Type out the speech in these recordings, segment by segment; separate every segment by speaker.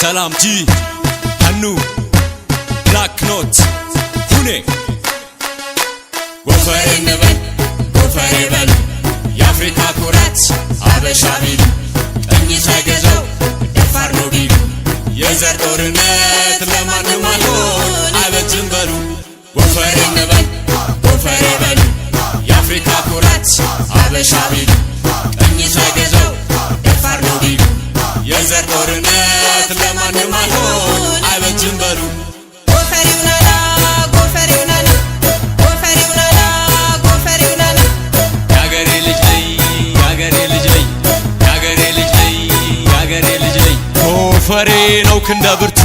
Speaker 1: Salam G Hanu Black Note Hune Gofare Nebel Gofare Bel Y'Africa Kurat Habesha Bilu Enyi Sagezaw Defar no bilu Yezer Torinet Lemanim ayhon Aybetim belu Gofare Nebel Gofare Bel Y'Africa Kurat Habesha Bilu Enyi Sagezaw Defar no bilu Yezer Torinet Lemanim ayhon Aybetim belu
Speaker 2: Gofare unana Gofare unana Gofare unana Gofare unana
Speaker 1: Yagare lijley Yagare lijley Yagare lijley Yagare lijley Gofare ነው ክንደብርቱ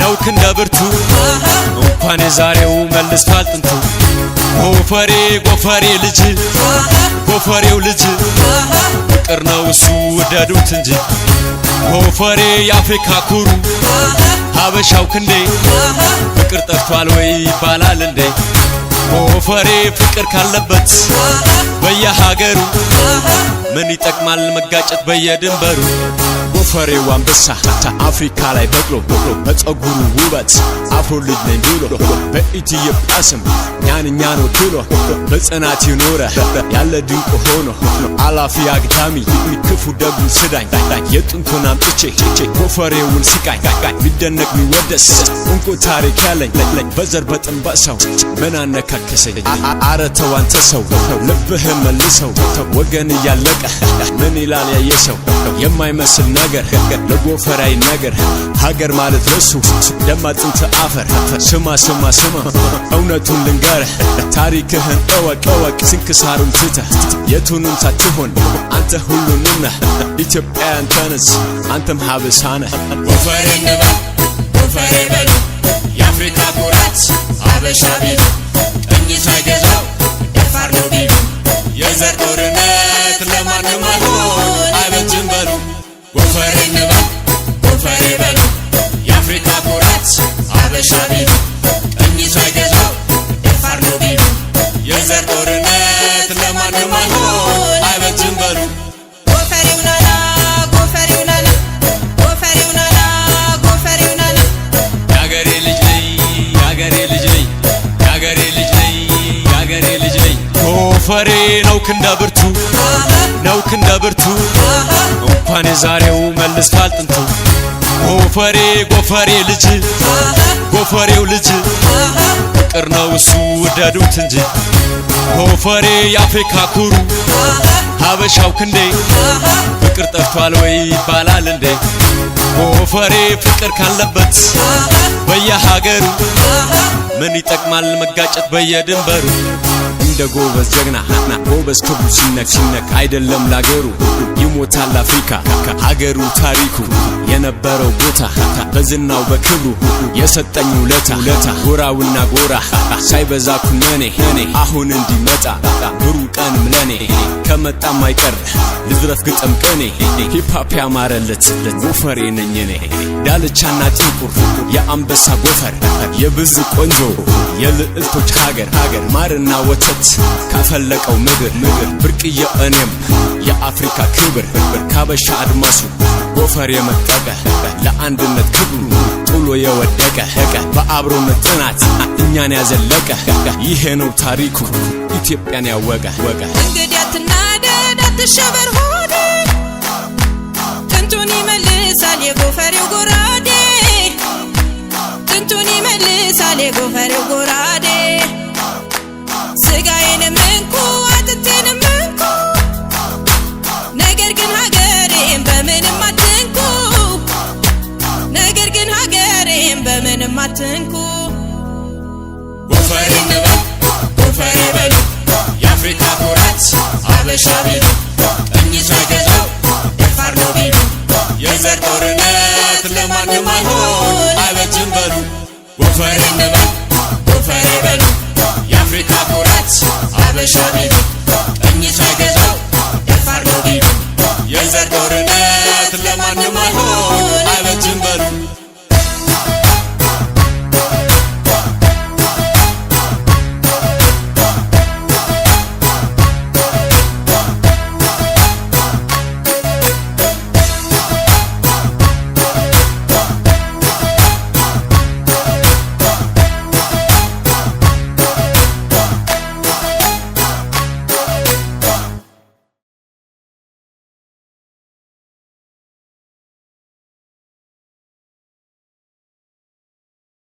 Speaker 1: ነው ክንደብርቱ እንኳን የዛሬው መልስቷል ጥንቱ ጎፈሬ ጎፈሬ ልጅ ጎፈሬው ልጅ ፍቅር ነው እሱ ወደዱት እንጂ ጎፈሬ የአፍሪካ ኩሩ ሀበሻው ክንዴ ፍቅር ጠፍቷል ወይ ይባላል እንዴ ጎፈሬ ፍቅር ካለበት በየሀገሩ ምን ይጠቅማል መጋጨት በየድንበሩ ጎፈሬው አንበሳ አፍሪካ ላይ በቅሎ በፀጉሩ ውበት አፍሮ ልጅ ነኝ ብሎ በኢትዮጵያ ስም ኛንኛ ነው ትሎ በጽናት ይኖረ ያለ ድንቅ ሆኖ አላፊ አግዳሚ ክፉ ደጉ ስዳኝ የጥንቱን አምጥቼ ጎፈሬውን ስቃኝ ሚደነቅ ሚወደስ እንቁ ታሪክ ያለኝ በዘር በጥንባሰው ምን አነካከሰኝ አረተው አንተ ሰው ልብህን መልሰው ወገን እያለቀ ምን ይላል ያየሰው የማይመስል ነገር ለጎፈራይ ነገር ሀገር ማለት ለሱ ደማ ጥንት አፈር ስማ ስማ ስማ እውነቱን ልንገርህ ታሪክህን እወቅ ስንክሳሩን ትተህ የቱንም ሳትሆን አንተ ሁሉንም ነህ ኢትዮጵያን ተነስ አንተም ሀበሻ ነህ ጎፈሬ nebel ጎፈሬ በሉ የአፍሪካ ኩራት ሀበሻ ቢሉ እኝ ሳይገዛው ደፋር ነው ቢሉ የዘር ጦርነት ለማንም አይሆን አይበጅም በሉ ጎፈሬ nebel ጎፈሬ በሉ የአፍሪካ ኩራት ሀበሻ ቢሉ እኝ ሳይገዛው ደፋር ነው ቢሉ የዘር ጦርነት ለማንም አይሆን አይበጅም በሉ
Speaker 2: ጎፈሬ unana ጎፈሬ unana ጎፈሬ unana ጎፈሬ unana
Speaker 1: ያገሬ ልጅ ነኝ ያገሬ ልጅ ነኝ ያገሬ ልጅ ነኝ ያገሬ ልጅ ነኝ ጎፈሬ ነው ክንደብርቱ ነው ክንደብርቱ እንኳን የዛሬው መልስቷል ጥንቱ ጎፈሬ ጎፈሬ ልጅ ጎፈሬው ልጅ ፍቅር ነው እሱ ወደዱት እንጂ ጎፈሬ የአፍሪካ ኩሩ ሀበሻው ክንዴ ፍቅር ጠፍቷል ወይ ይባላል እንዴ ጎፈሬ ፍቅር ካለበት በየሀገሩ ምን ይጠቅማል መጋጨት በየድንበሩ እንደ ጎበዝ ጀግና ጎበዝ ክብሩ ሲነክ አይደለም ላገሩ ይሞታል አፍሪካ ሀገሩ ታሪኩ የነበረው ቦታ በዝናው በክብሩ የሰጠኝ ውለታ ጎራውና ጎራ ሳይበዛ ኩነኔ አሁን እንዲመጣ ብሩ ቀንም ለኔ ከመጣም አይቀር ልዝረፍ ግጥም ቀኔ ሂፕሆፕ ያማረለት ጎፈሬ ነኝ እኔ ዳልቻና ጥንቁር የአንበሳ ጎፈር የብዙ ቆንጆ የልዕልቶች ሀገር ማርና ወተት ካፈለቀው ምድር ብርቅዬ እኔም የአፍሪካ ክብር ካበሻ አድማሱ ጎፈሬ የመጠቀ ለአንድነት ክብሩ ጥሎ የወደቀ በአብሮነት ጥናት እኛን ያዘለቀ ይሄ ነው ታሪኩ ኢትዮጵያን ያወቀ
Speaker 2: እንግዲህ አትናደድ አትሸበር ሆዴ ጥንቱን ይመልሳል የጎፈሬው ጎራዴ ጥንቱን ይመልሳል የጎፈሬው ጎራዴ ስጋዬንም እንኩ አጥንቴንም እንኩ ነገር ግን ሀገሬን በምንም አትንኩ ነገር ግን ሀገሬን በምንም አትንኩ
Speaker 1: ጎፈሬ nebel ጎፈሬ በሉ የአፍሪካ ኩራት ሀበሻ ቢሉ እኝ ሳይገዛው ደፋር ነው ቢሉ የዘር ጦርነት ለማንም አይሆን አይበጅም በሉ ጎፈሬ nebel ጎፈሬ በሉ የአፍሪካ ኩራት ሀበሻ ቢሉ